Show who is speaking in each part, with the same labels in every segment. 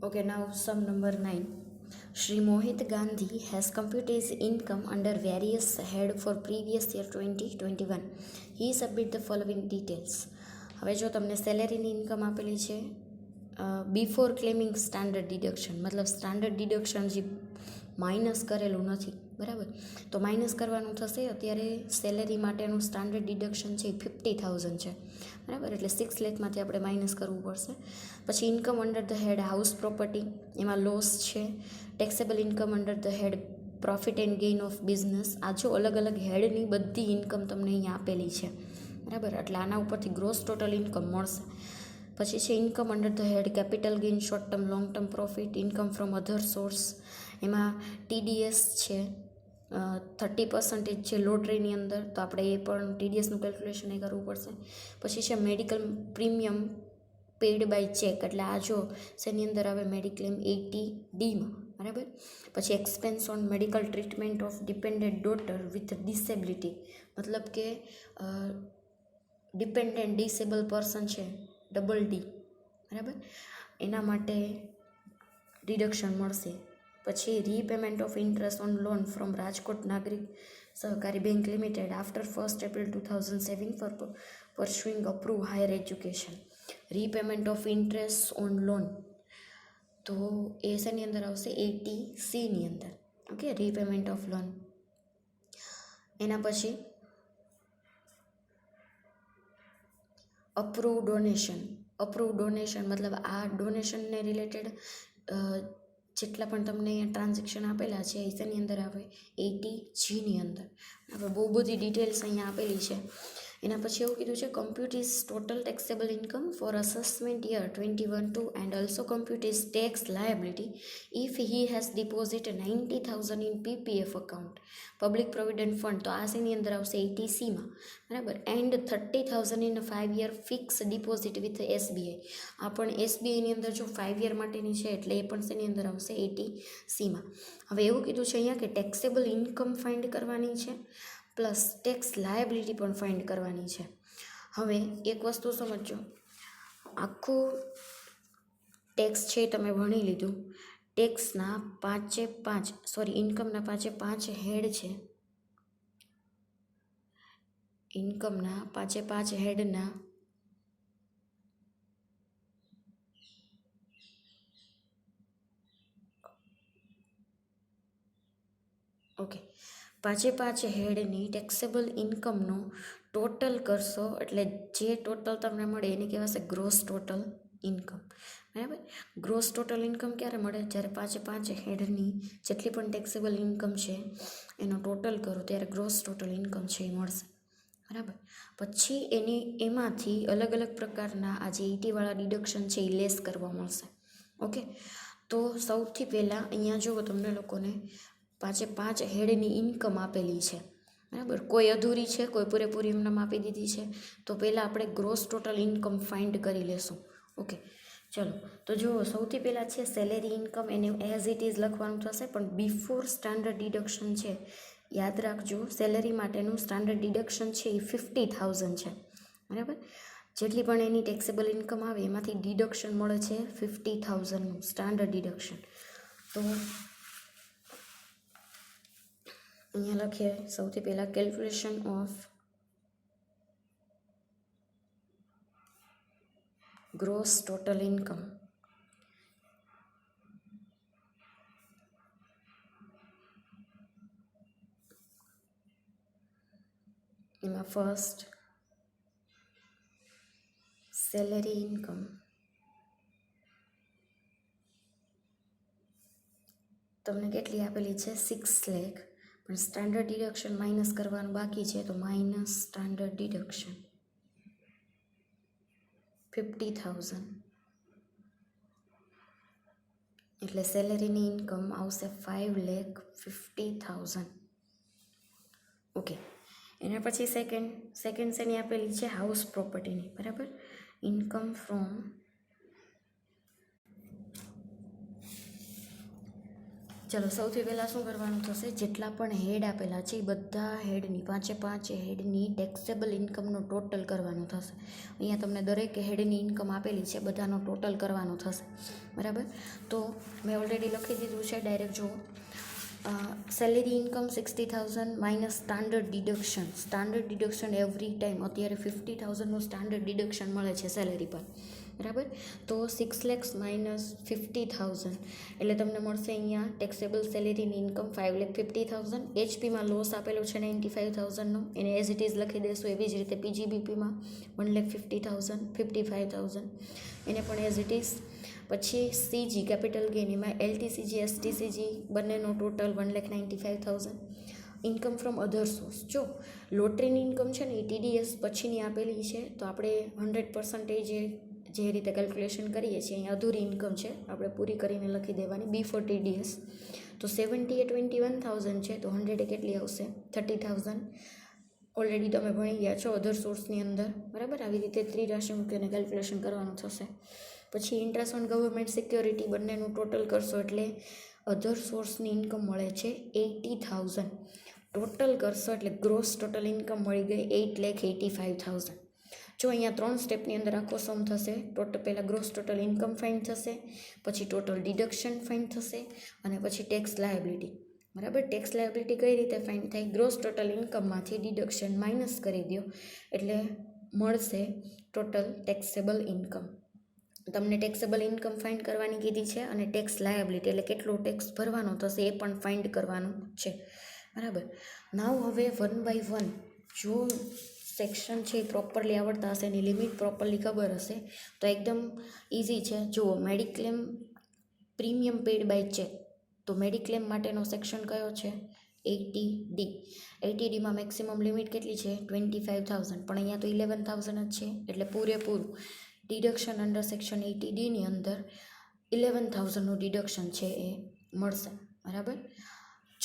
Speaker 1: Okay, now sum number 9. Shri Mohit Gandhi has computed his income under various head for previous year 2021. He submit the following details. હવે જો તમને સેલેરીની income આપેલી છે before claiming standard deduction, મતલબ standard deduction જે minus કરેલું નથી, બરાબર, તો માઇનસ કરવાનું થશે. અત્યારે સેલેરી માટેનું સ્ટાન્ડર્ડ ડિડક્શન છે એ 50,000 છે, બરાબર, એટલે 6 લાખમાંથી આપણે માઇનસ કરવું પડશે. પછી income under the head house property, એમાં લોસ છે. Taxable income under the head profit and gain of business. આ જો અલગ અલગ હેડની બધી ઇન્કમ તમને અહીંયા આપેલી છે, બરાબર, એટલે આના ઉપરથી ગ્રોસ ટોટલ ઇન્કમ મળશે. પછી છે income under the head capital gain, short term, long term profit, income from other source. એમાં TDS છે 30% છે લોટરીની અંદર, તો આપણે એ પણ TDSનું કેલ્ક્યુલેશન એ કરવું પડશે. પછી છે medical premium paid by cheque, એટલે આ જો શેની અંદર આવે, મેડિક્લેમ 80Dમાં, બરાબર. પછી expense on medical treatment of dependent daughter with disability, મતલબ કે ડિપેન્ડન્ટ ડિસેબલ પર્સન છે, DD, બરાબર, એના માટે ડિડક્શન મળશે. પછી repayment of interest on loan from Rajkot Nagarik Sahakari bank limited after 1 April 2007 for pursuing approve higher education. Repayment of interest on loan, તો એ શેની અંદર આવશે, 80Cની અંદર. Okay, repayment of loan. એના પછી અપ્રૂવ ડોનેશન. અપ્રૂવ ડોનેશન મતલબ આ ડોનેશનને રિલેટેડ જેટલા પણ તમને અહીંયા ટ્રાન્ઝેક્શન આપેલા છે એ શેની અંદર આવે, 80Gની અંદર. હવે બહુ બધી ડિટેલ્સ અહીંયા આપેલી છે. એના પછી એવું કીધું છે, compute is total taxable income for assessment year 21-2 and also compute is tax liability if he has deposit 90,000 in PPF account, public provident fund, તો આ શેની અંદર આવશે, 80Cમાં, બરાબર. And 30,000 in 5 year fix deposit with SBI. આ પણ SBIની અંદર જો 5 year માટેની છે એટલે એ પણ શેની અંદર આવશે, 80Cમાં. હવે એવું કીધું છે અહીંયા કે ટેક્સેબલ ઇન્કમ ફાઇન્ડ કરવાની છે, પ્લસ ટેક્સ લાયબિલિટી પણ ફાઇન્ડ કરવાની છે. હવે એક વસ્તુ સમજો, આખું ટેક્સ છે તમે ભણી લીધું, ટેક્સના 5 ઇન્કમના 5 હેડ છે, ઇન્કમના 5 હેડના ઓકે 5 હેડની ટેક્સેબલ ઇન્કમનો ટોટલ કરશો એટલે જે ટોટલ તમને મળે એને કહેવાશે ગ્રોસ ટોટલ ઇન્કમ, બરાબર. ગ્રોસ ટોટલ ઇન્કમ ક્યારે મળે, જ્યારે 5 હેડની જેટલી પણ ટેક્સેબલ ઇન્કમ છે એનો ટોટલ કરો ત્યારે ગ્રોસ ટોટલ ઇન્કમ છે એ મળશે, બરાબર. પછી એમાંથી અલગ અલગ પ્રકારના આ જે 80વાળા ડિડક્શન છે એ લેસ કરવા મળશે. ઓકે, તો સૌથી પહેલાં અહીંયા જુઓ તમને લોકોને 5 હેડની ઇન્કમ આપેલી છે, બરાબર. કોઈ અધૂરી છે, કોઈ પૂરેપૂરી એમને આપી દીધી છે, તો પહેલાં આપણે ગ્રોસ ટોટલ ઇન્કમ ફાઇન્ડ કરી લેશું. ઓકે, ચલો, તો જુઓ સૌથી પહેલાં છે સેલેરી ઇન્કમ, એને એઝ ઇટ ઇઝ લખવાનું થશે, પણ બિફોર સ્ટાન્ડર્ડ ડિડક્શન છે, યાદ રાખજો સેલેરી માટેનું સ્ટાન્ડર્ડ ડિડક્શન છે એ 50,000 છે, બરાબર. જેટલી પણ એની ટેક્સેબલ ઇન્કમ આવે એમાંથી ડિડક્શન મળે છે 50,000નું સ્ટાન્ડર્ડ ડિડક્શન. તો અહીંયા લખીએ સૌથી પહેલાં calculation of gross total income. એમાં ફર્સ્ટ સેલેરી ઇન્કમ, તમને કેટલી આપેલી છે, 6 લાખ, પણ સ્ટાન્ડર્ડ ડિડક્શન માઇનસ કરવાનું બાકી છે, તો માઇનસ સ્ટાન્ડર્ડ ડિડક્શન 50,000, એટલે સેલેરીની ઇન્કમ આવશે 5,50,000. ઓકે, એના પછી સેકન્ડ શેની આપેલી છે, હાઉસ પ્રોપર્ટીની, બરાબર. ઇન્કમ ફ્રોમ ચલો સૌથી પહેલાં શું કરવાનું થશે, જેટલા પણ હેડ આપેલા છે એ બધા હેડની 5 હેડની ટેક્સેબલ ઇન્કમનો ટોટલ કરવાનું થશે. અહીંયા તમને દરેક હેડની ઇન્કમ આપેલી છે, બધાનો ટોટલ કરવાનો થશે. બરાબર, તો મેં ઓલરેડી લખી દીધું છે, ડાયરેક્ટ જુઓ. Salary income 60,000 minus standard deduction every time. અત્યારે 50,000નું સ્ટાન્ડર્ડ ડિડક્શન મળે છે સેલેરી પર. બરાબર, તો 6 lakhs માઇનસ 50,000 એટલે તમને મળશે અહીંયા ટેક્સેબલ સેલેરીની ઇન્કમ 5,50,000. એચપીમાં લોસ આપેલો છે 95,000નો, એને એઝ ઇટ ઇઝ લખી દેશું. એવી જ રીતે પીજીબીપીમાં 1,50,000 55,000 એને પણ એઝ ઇટ ઇઝ. પછી સીજી કેપિટલ ગેઇન, એમાં એલટીસીજી એસટીસીજી બંનેનો total 1,95,000. Income from other source, જો લોટરીની ઇન્કમ છે ને એ ટીડીએસ પછીની આપેલી છે, તો આપણે 100% જે રીતે કેલ્ક્યુલેશન કરીએ છીએ અહીંયા અધૂરી ઇન્કમ છે, આપણે પૂરી કરીને લખી દેવાની બિફોર ટીડીએસ. તો 70 એ 21,000 છે, તો 100 એ કેટલી આવશે 30,000. ઓલરેડી તમે ભણી ગયા છો અધર સોર્સની અંદર. બરાબર, આવી રીતે ત્રિરાશિ મૂકીને કેલ્ક્યુલેશન કરવાનું થશે. પછી ઇન્ટરેસ્ટ ઓન ગવર્મેન્ટ સિક્યોરિટી બંનેનું ટોટલ કરશો એટલે અધર સોર્સની ઇન્કમ મળે છે 80,000. ટોટલ કરશો એટલે ગ્રોસ ટોટલ ઇન્કમ મળી ગઈ 8,85,000. જો અહીંયા 3 સ્ટેપની અંદર આખો સમ થશે. પહેલાં ગ્રોસ ટોટલ ઇન્કમ ફાઇન્ડ થશે, પછી ટોટલ ડિડક્શન ફાઇન્ડ થશે, અને પછી ટેક્સ લાયબિલિટી. બરાબર, ટેક્સ લાયબિલિટી કઈ રીતે ફાઇન્ડ થાય, ગ્રોસ ટોટલ ઇન્કમમાંથી ડિડક્શન માઇનસ કરી દો એટલે મળશે ટોટલ ટેક્સેબલ ઇન્કમ. તમને ટેક્સેબલ ઇન્કમ ફાઇન્ડ કરવાની કીધી છે, અને ટેક્સ લાયબિલિટી એટલે કેટલો ટેક્સ ભરવાનો થશે એ પણ ફાઇન્ડ કરવાનું છે. બરાબર, નાવ હવે 1 by 1 જો સેક્શન છે એ પ્રોપરલી આવડતા હશે, એની લિમિટ પ્રોપરલી ખબર હશે તો એકદમ ઇઝી છે. જુઓ, mediclaim premium paid by cheque, તો મેડિક્લેમ માટેનો સેક્શન કયો છે 80D. 80Dમાં મેક્સિમમ લિમિટ કેટલી છે 25,000, પણ અહીંયા તો 11,000 જ છે, એટલે પૂરેપૂરું ડિડક્શન અંડર સેક્શન 80Dની અંદર 11,000નું ડિડક્શન છે એ મળશે. બરાબર,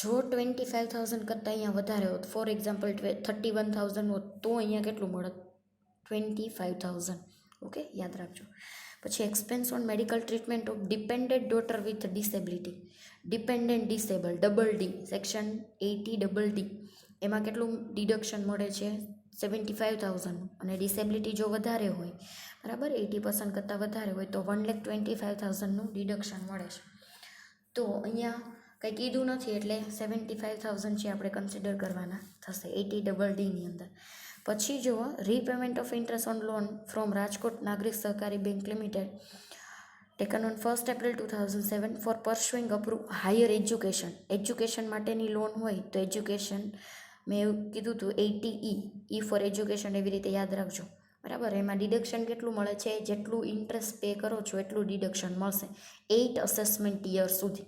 Speaker 1: જો 25,000 કરતાં અહીંયા વધારે હોત, ફોર એક્ઝામ્પલ 31,000 હોત, તો અહીંયા કેટલું મળત 25,000. ઓકે, યાદ રાખજો. પછી expense on medical treatment of dependent daughter with disability. Dependent disable DD section 80DD એમાં કેટલું ડિડક્શન મળે છે 75,000, અને ડિસેબિલિટી જો વધારે હોય, બરાબર 80% કરતાં વધારે હોય તો 1,25,000નું ડિડક્શન મળે છે. તો અહીંયા કંઈ કીધું નથી એટલે 75,000 છે આપણે કન્સિડર કરવાના થશે 80DDની અંદર. પછી જુઓ, repayment of interest on loan from Rajkot Nagarik Sahakari bank limited taken on 1 April 2007 for pursuing approve higher education માટેની લોન હોય તો એજ્યુકેશન મેં એવું કીધું હતું 80E ફોર એજ્યુકેશન, એવી રીતે યાદ રાખજો. બરાબર, એમાં ડિડક્શન કેટલું મળે છે, જેટલું ઇન્ટરેસ્ટ પે કરો છો એટલું ડિડક્શન મળશે 8 અસેસમેન્ટ યર સુધી.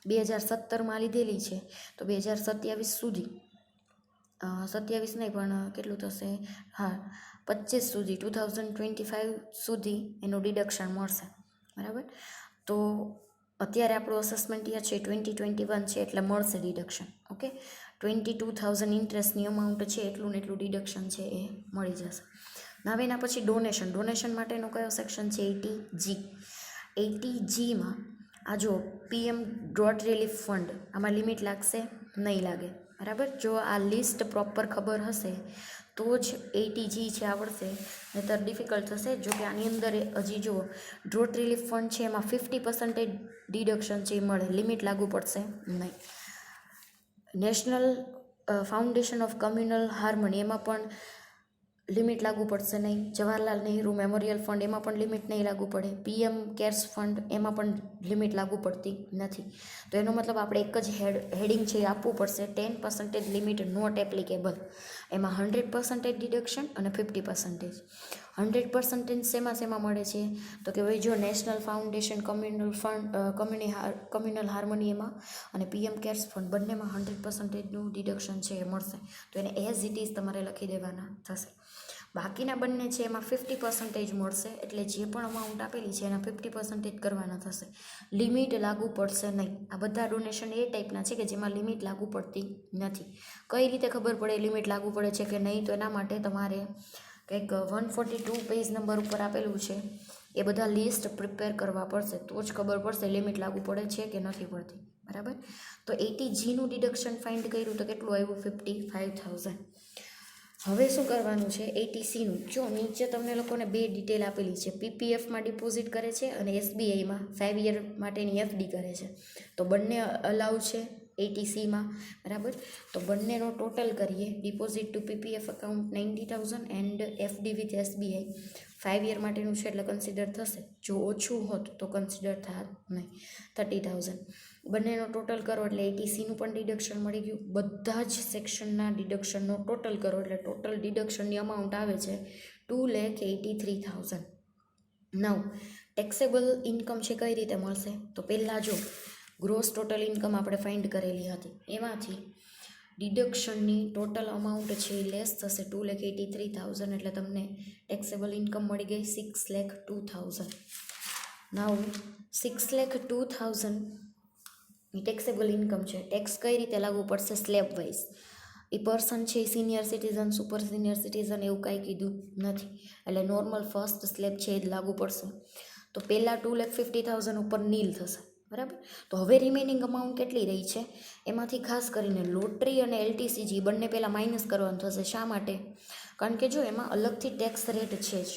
Speaker 1: 2017માં લીધેલી છે તો 2027 સુધી, 27 નહીં પણ કેટલું થશે, હા 25 સુધી, 2025 સુધી એનું ડિડક્શન મળશે. બરાબર, તો અત્યારે આપણું અસેસમેન્ટ યર છે 2021 છે એટલે મળશે ડિડક્શન. ઓકે, 22,000 ઇન્ટરેસ્ટની અમાઉન્ટ છે, એટલું ને એટલું ડિડક્શન છે એ મળી જશે. હવે એના પછી ડોનેશન માટેનો કયો સેક્શન છે 80G. 80Gમાં આ જો PM ડ્રોટ રિલીફ ફંડ, આમાં લિમિટ લાગશે નહીં લાગે. બરાબર, જો આ લિસ્ટ પ્રોપર ખબર હશે તો જ 80G છે આવડશે, નહીંતર ડિફિકલ્ટ થશે. જો કે આની અંદર હજી જુઓ, ડ્રોટ રિલીફ ફંડ છે એમાં 50% ડિડક્શન છે એ મળે, લિમિટ લાગુ પડશે નહીં. National foundation of communal harmony એમાં પણ લિમિટ લાગુ પડશે નહીં. જવાહરલાલ નહેરુ મેમોરિયલ ફંડ એમાં પણ લિમિટ નહીં લાગુ પડે. PM કેર્સ ફંડ એમાં પણ લિમિટ લાગુ પડતી નથી. તો એનો મતલબ આપણે એક જ હેડિંગ છે એ આપવું પડશે 10% લિમિટ નોટ એપ્લિકેબલ. એમાં 100% ડિડક્શન અને 50%. 100% શેમાં મળે છે તો કે ભાઈ જો નેશનલ ફાઉન્ડેશન કમ્યુનલ હાર્મની એમાં અને PM કેર્સ ફંડ બંનેમાં 100%નું ડિડક્શન છે એ મળશે. તો એને એઝ ઇટ ઇઝ તમારે લખી દેવાના થશે. બાકીના બંને છે એમાં 50% મળશે, એટલે જે પણ અમાઉન્ટ આપેલી છે એના 50% કરવાના થશે. લિમિટ લાગુ પડશે નહીં. આ બધા ડોનેશન એ ટાઈપના છે કે જેમાં લિમિટ લાગુ પડતી નથી. કઈ રીતે ખબર પડે લિમિટ લાગુ પડે છે કે નહીં, તો એના માટે તમારે કંઈક 142 પેજ નંબર ઉપર આપેલું છે એ બધા લિસ્ટ પ્રિપેર કરવા પડશે, તો જ ખબર પડશે લિમિટ લાગુ પડે છે કે નથી પડતી. બરાબર. તો 80Gનું ડિડક્શન ફાઇન્ડ કર્યું તો કેટલું આવ્યું? 55,000. હવે શું કરવાનું છે? 80Cનું જો નીચે તમને લોકોને બે ડિટેલ આપેલી છે, પીપીએફમાં ડિપોઝિટ કરે છે અને એસબીઆઈમાં 5 યર માટેની એફડી કરે છે. તો બંને અલાઉ છે 80Cમાં, બરાબર. તો બંનેનો ટોટલ કરીએ, deposit to PPF account 90,000 and FD with SBI 5 year માટેનું છે એટલે કન્સિડર થશે. જો ઓછું હોત તો કન્સિડર થાત નહીં. 30,000 બંનેનો ટોટલ કરો એટલે 80Cનું પણ ડિડક્શન મળી ગયું. બધા જ સેક્શનના ડિડક્શનનો ટોટલ કરો એટલે ટોટલ ડિડક્શનની અમાઉન્ટ આવે છે 2,83,000. નવ ટેક્સેબલ ઇન્કમ છે કઈ રીતે મળશે? તો પહેલાં જો ગ્રોસ ટોટલ ઇન્કમ આપણે ફાઇન્ડ કરેલી હતી, એમાંથી ડિડક્શનની ટોટલ અમાઉન્ટ છે એ લેસ થશે 2,83,000 એટલે તમને ટેક્સેબલ ઇન્કમ મળી ગઈ 6,02,000. નાવ 6,02,000 ની ટેક્સેબલ ઇન્કમ છે. ટેક્સ કઈ રીતે લાગુ પડશે? Slab wise. એ પર્સન છે senior citizen, super senior citizen એવું કાંઈ કીધું નથી, એટલે નોર્મલ ફર્સ્ટ સ્લેબ છે એ જ લાગુ પડશે. તો પહેલાં 2,50,000 ઉપર નીલ થશે, બરાબર. તો હવે રિમેનિંગ અમાઉન્ટ કેટલી રહી છે? એમાંથી ખાસ કરીને લોટરી અને એલટીસીજી બંને પહેલાં માઇનસ કરવાનું થશે. શા માટે? કારણ કે જો એમાં અલગથી ટેક્સ રેટ છે જ.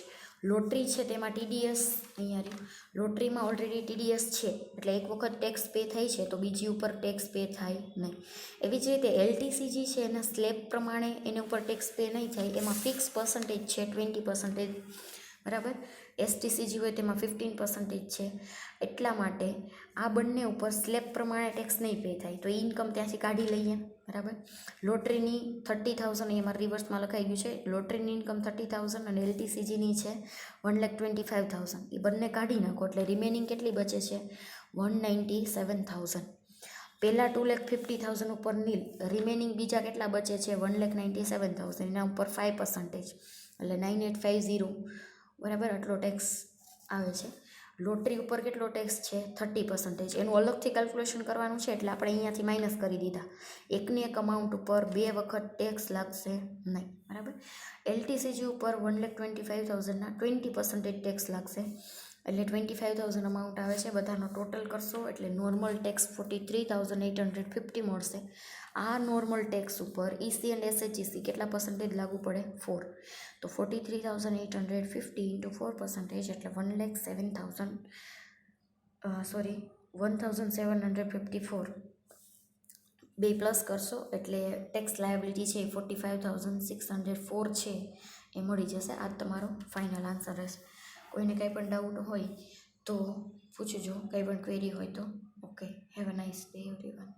Speaker 1: લોટરી છે તેમાં ટીડીએસ, અહીંયા રહ્યું, લોટરીમાં ઓલરેડી ટીડીએસ છે એટલે એક વખત ટેક્સ પે થાય છે તો બીજી ઉપર ટેક્સ પે થાય નહીં. એવી જ રીતે એલટીસીજી છે એના સ્લેબ પ્રમાણે એના ઉપર ટેક્સ પે નહીં થાય, એમાં ફિક્સ પર્સન્ટેજ છે 20%, બરાબર. એસટીસીજી હોય તેમાં 15% છે. એટલા માટે આ બંને ઉપર સ્લેબ પ્રમાણે ટેક્સ નહીં પે થાય તો ઇન્કમ ત્યાંથી કાઢી લઈએ, બરાબર. લોટરીની 30,000 એમાં રિવર્સમાં લખાઈ ગયું છે. લોટરીની ઇન્કમ 30,000 અને એલટીસીજીની છે 1,25,000. એ બંને કાઢી નાખો એટલે રિમેનિંગ કેટલી બચે છે? 1,97,000. પહેલાં 2,50,000 ઉપર નીલ, રિમેનિંગ બીજા કેટલા બચે છે? 1,97,000. એના ઉપર 5% એટલે 9,850, બરાબર. આટલો ટેક્સ આવે છે. લોટરી ઉપર કેટલો ટેક્સ છે? 30%. એનું અલગથી કેલ્ક્યુલેશન કરવાનું છે એટલે આપણે અહીંયાથી માઇનસ કરી દીધા. એકની એક અમાઉન્ટ ઉપર બે વખત ટેક્સ લાગશે નહીં, બરાબર. એલટીસીજી ઉપર 1,25,000ના 20% ટેક્સ લાગશે એટલે 25,000 અમાઉન્ટ આવે છે. બધાનો ટોટલ કરશો એટલે નોર્મલ ટેક્સ 43,850 મળશે. આ નોર્મલ ટેક્સ ઉપર ઈસી એન્ડ એસએચઈસી કેટલા પર્સન્ટેજ લાગુ પડે? 4. તો 43,850 ઇન્ટુ 4% એટલે 1,754. બે પ્લસ કરશો એટલે ટેક્સ લાયબિલિટી છે એ 45,604 છે એ મળી જશે. આ તમારો ફાઇનલ આન્સર રહેશે. કોઈને કંઈ પણ ડાઉટ હોય તો પૂછજો, કંઈ પણ ક્વેરી હોય તો. Okay, have a nice day everyone.